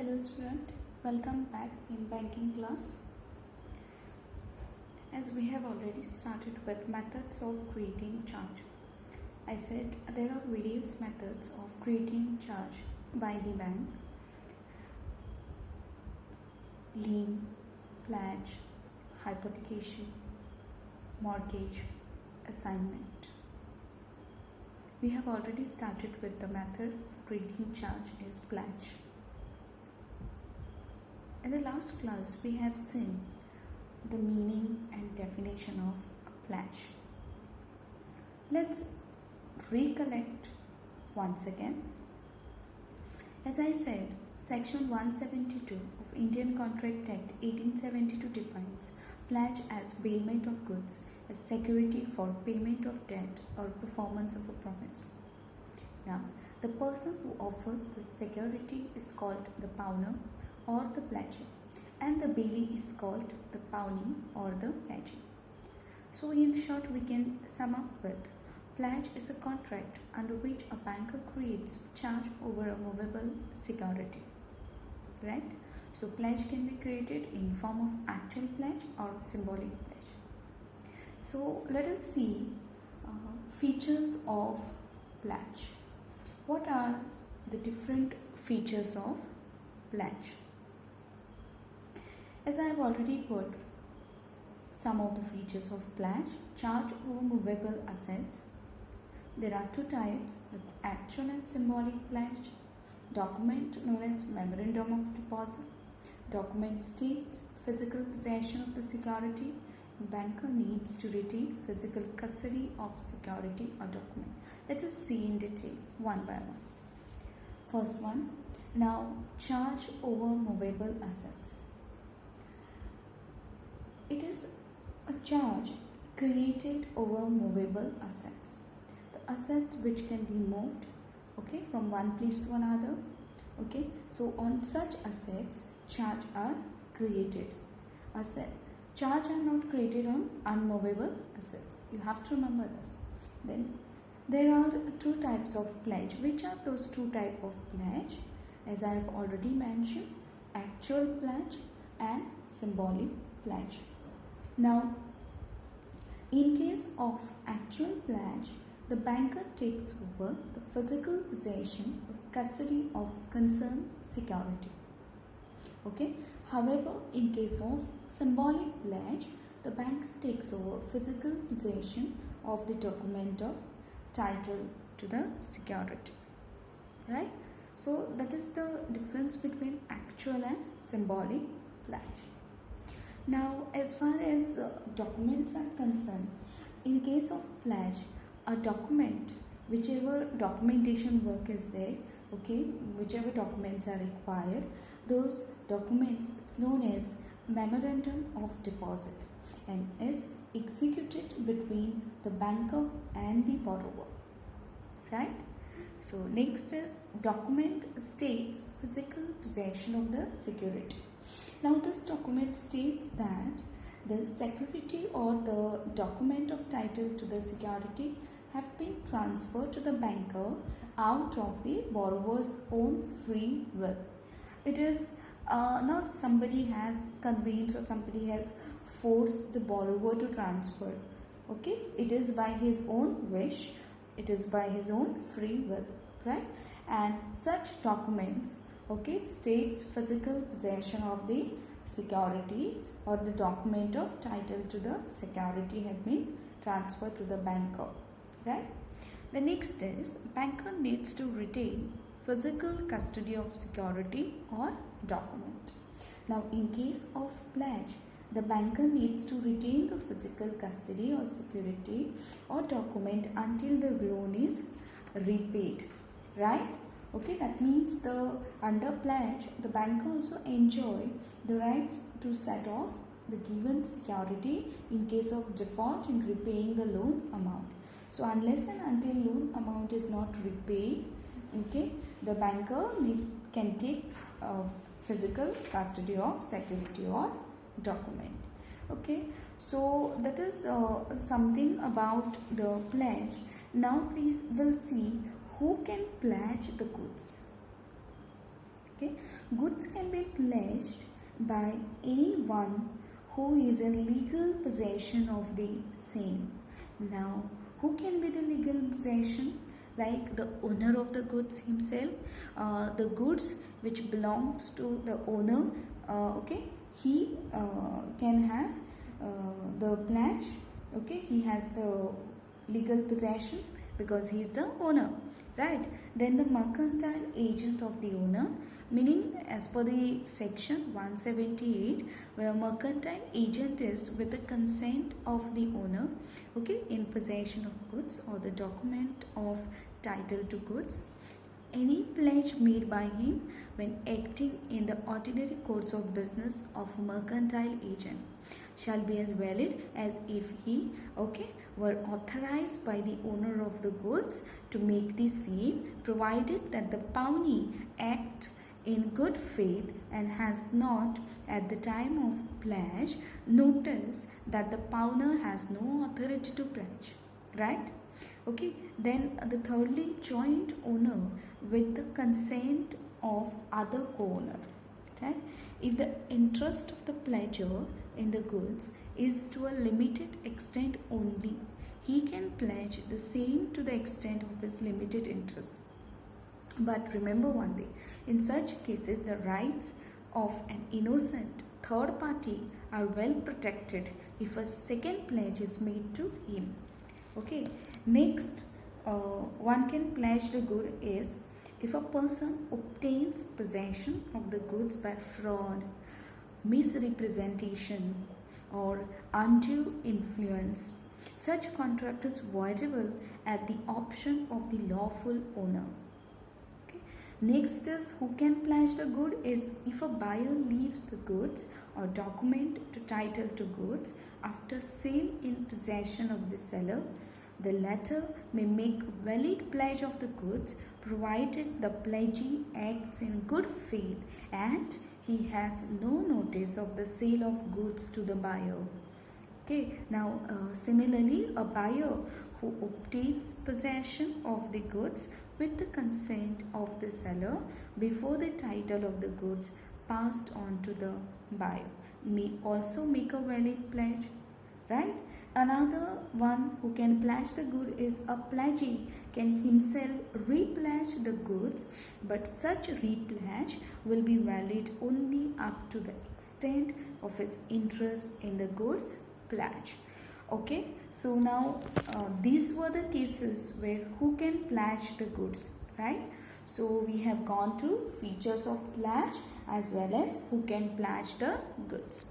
Hello student, welcome back in banking class. As we have already started with methods of creating charge. I said there are various methods of creating charge by the bank. Lien, pledge, hypothecation, mortgage, assignment. We have already started with the method of creating charge is pledge. In the last class, we have seen the meaning and definition of a pledge. Let's recollect once again. As I said, Section 172 of Indian Contract Act 1872 defines pledge as bailment of goods as security for payment of debt or performance of a promise. Now, the person who offers the security is called the pawner or the pledger, and the bailee is called the pawnee or the pledgee. So in short, we can sum up with pledge is a contract under which a banker creates charge over a movable security, right? So pledge can be created in form of actual pledge or symbolic pledge. So let us see features of pledge. What are the different features of pledge? As I have already put some of the features of pledge, charge over movable assets. There are two types, it's actual and symbolic pledge. Document known as memorandum of deposit. Document states physical possession of the security. Banker needs to retain physical custody of security or document. Let us see in detail one by one. First one, now charge over movable assets. It is a charge created over movable assets. The assets which can be moved, from one place to another. So on such assets, charge are created. Charge are not created on unmovable assets. You have to remember this. Then there are two types of pledge. Which are those two types of pledge? As I have already mentioned, actual pledge and symbolic pledge. Now, in case of actual pledge, the banker takes over the physical possession or custody of concerned security. However, in case of symbolic pledge, the banker takes over physical possession of the document of title to the security. Right? So that is the difference between actual and symbolic pledge. Now, as far as documents are concerned, in case of pledge, a document, whichever documentation work is there, whichever documents are required, those documents is known as memorandum of deposit and is executed between the banker and the borrower, right? So next is document states physical possession of the security. Now this document states that the security or the document of title to the security have been transferred to the banker out of the borrower's own free will. It is not somebody has convinced or somebody has forced the borrower to transfer. It is by his own wish. It is by his own free will, right? And such documents states physical possession of the security or the document of title to the security have been transferred to the banker, right? The next is banker needs to retain physical custody of security or document. Now in case of pledge, the banker needs to retain the physical custody or security or document until the loan is repaid, right? That means under pledge, the banker also enjoy the rights to set off the given security in case of default in repaying the loan amount. So unless and until loan amount is not repaid, the banker can take physical custody of security or document. So that is something about the pledge. Now please will see who can pledge the goods. Okay, goods can be pledged by anyone who is in legal possession of the same. Now, who can be the legal possession? Like the owner of the goods himself, the goods which belongs to the owner. Okay, he can have the pledge. Okay, he has the legal possession because he is the owner, right? Then the mercantile agent of the owner, meaning as per the section 178, where mercantile agent is with the consent of the owner, okay, in possession of goods or the document of title to goods. Any pledge made by him when acting in the ordinary course of business of a mercantile agent shall be as valid as if he, okay, were authorized by the owner of the goods to make the same, provided that the pawnee act in good faith and has not at the time of pledge notice that the pawner has no authority to pledge, right? Okay, then the thirdly, joint owner with the consent of other co-owner, right? If the interest of the pledger in the goods is to a limited extent only, he can pledge the same to the extent of his limited interest. But remember one thing, in such cases the rights of an innocent third party are well protected if a second pledge is made to him. Okay, next one can pledge the good is if a person obtains possession of the goods by fraud, misrepresentation or undue influence. Such contract is voidable at the option of the lawful owner. Okay. Next is who can pledge the good is if a buyer leaves the goods or document to title to goods after sale in possession of the seller. The latter may make valid pledge of the goods provided the pledgee acts in good faith and he has no notice of the sale of goods to the buyer. Okay, now similarly, a buyer who obtains possession of the goods with the consent of the seller before the title of the goods passed on to the buyer may also make a valid pledge, right? Another one who can pledge the good is a pledgee can himself repledge the goods, but such repledge will be valid only up to the extent of his interest in the goods pledge. Okay, so now these were the cases where who can pledge the goods, right? So we have gone through features of pledge as well as who can pledge the goods.